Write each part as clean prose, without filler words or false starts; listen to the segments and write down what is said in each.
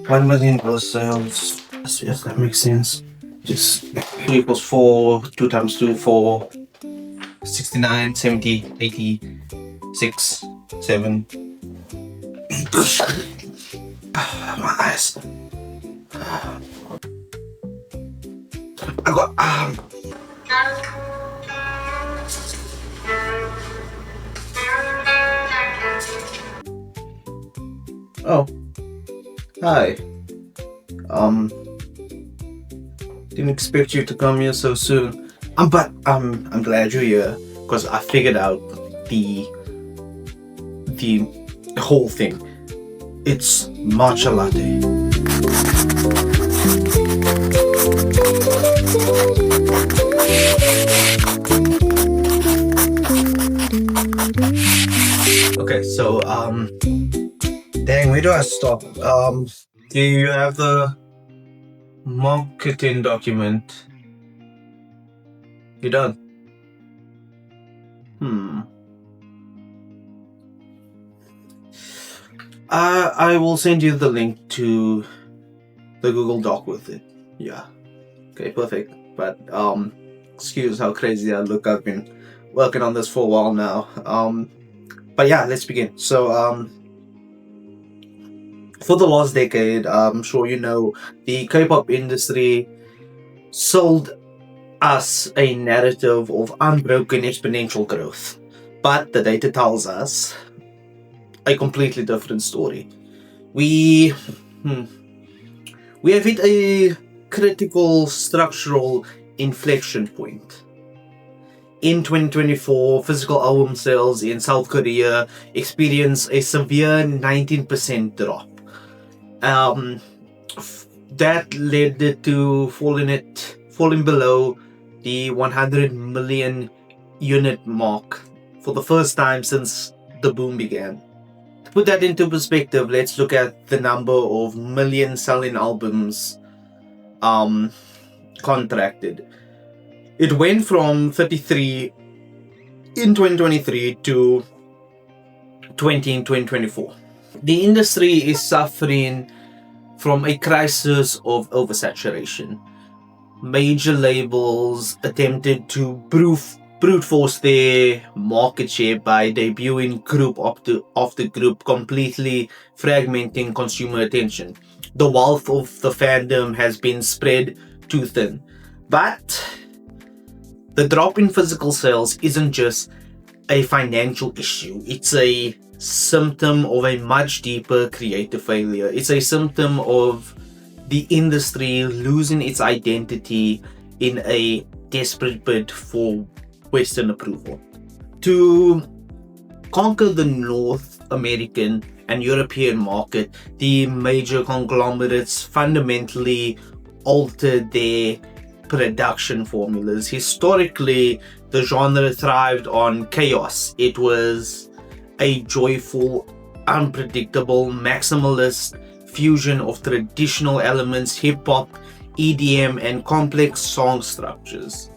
1 million gross sales. Yes, that makes sense. Just 2 equals 4, 2 times 2, 4, 69, 70, 80, 6, 7. My eyes. I got Oh, hi. Didn't expect you to come here so soon. But I'm glad you're here because I figured out the whole thing. It's Matcha Latte. Okay, so dang, where do I stop? Do you have the marketing document? You done? I will send you the link to the Google Doc with it. Yeah. Okay, perfect. But excuse how crazy I look. I've been working on this for a while now. But yeah, let's begin. So for the last decade, I'm sure you know, the K-pop industry sold us a narrative of unbroken exponential growth. But the data tells us a completely different story. We have hit a critical structural inflection point. In 2024, physical album sales in South Korea experienced a severe 19% drop. That led to falling below the 100 million unit mark for the first time since the boom began. To put that into perspective, let's look at the number of million selling albums contracted. It went from 33 in 2023 to 20 in 2024. The industry is suffering from a crisis of oversaturation. Major labels attempted to brute force their market share by debuting group after group, completely fragmenting consumer attention. The wealth of the fandom has been spread too thin. But the drop in physical sales isn't just a financial issue, it's a symptom of a much deeper creative failure. It's a symptom of the industry losing its identity in a desperate bid for Western approval. To conquer the North American and European market, the major conglomerates fundamentally altered their production formulas. Historically, the genre thrived on chaos. It was a joyful, unpredictable, maximalist fusion of traditional elements, hip-hop, EDM, and complex song structures.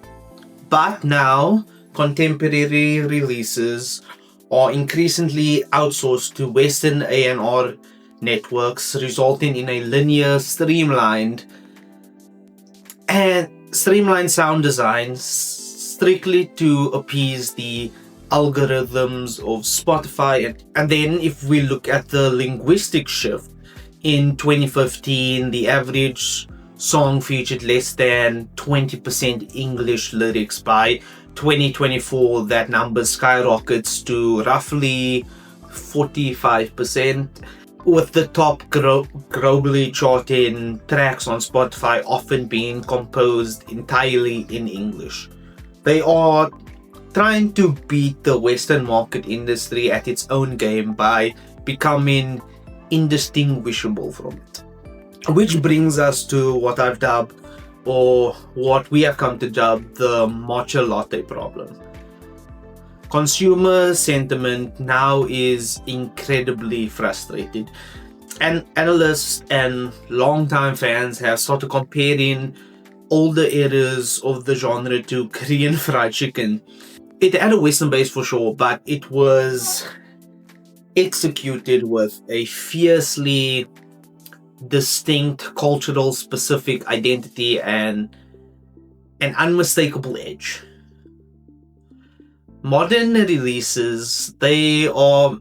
But now, contemporary releases are increasingly outsourced to Western A&R networks, resulting in a linear, streamlined sound design strictly to appease the algorithms of Spotify. And then if we look at the linguistic shift, in 2015 the average song featured less than 20% English lyrics. By 2024 that number skyrockets to roughly 45%, with the top globally charting tracks on Spotify often being composed entirely in English. They are trying to beat the Western market industry at its own game by becoming indistinguishable from it. Which brings us to what I've dubbed, or what we have come to dub, the Matcha Latte problem. Consumer sentiment now is incredibly frustrated, and analysts and longtime fans have started comparing older eras of the genre to Korean fried chicken. It had a Western base for sure, but it was executed with a fiercely distinct cultural specific identity and an unmistakable edge. Modern releases, they are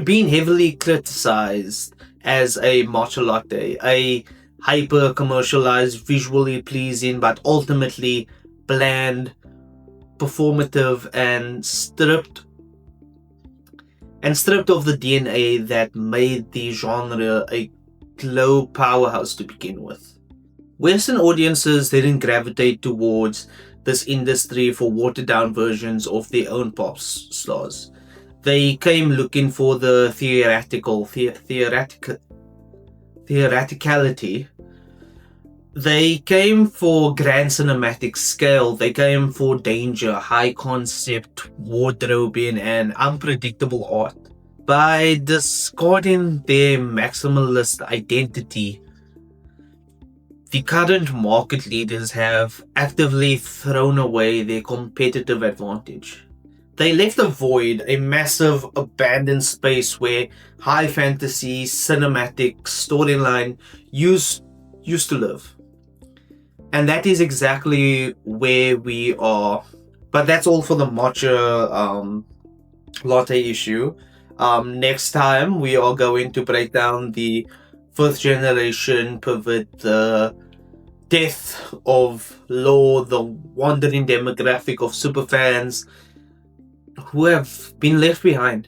being heavily criticized as a matcha latte, a hyper commercialized, visually pleasing, but ultimately bland, performative, and stripped of the DNA that made the genre a glow powerhouse to begin with. Western audiences didn't gravitate towards this industry for watered down versions of their own pop stars. They came looking for the theatricality. They came for grand cinematic scale. They came for danger, high concept wardrobing, and unpredictable art. By discarding their maximalist identity, the current market leaders have actively thrown away their competitive advantage. They left a void, a massive abandoned space where high fantasy cinematic storyline used to live. And that is exactly where we are. But that's all for the matcha latte issue. Next time we are going to break down the fifth generation pivot, the death of Law, the wandering demographic of superfans who have been left behind.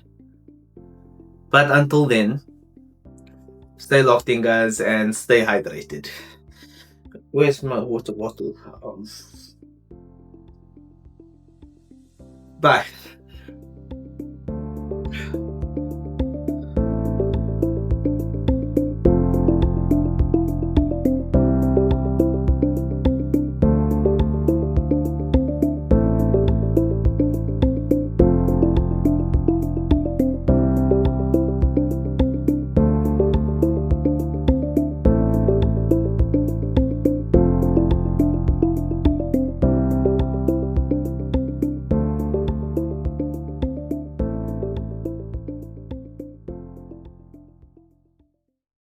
But until then, stay locked in, guys, and stay hydrated. Where's my water bottle? Bye.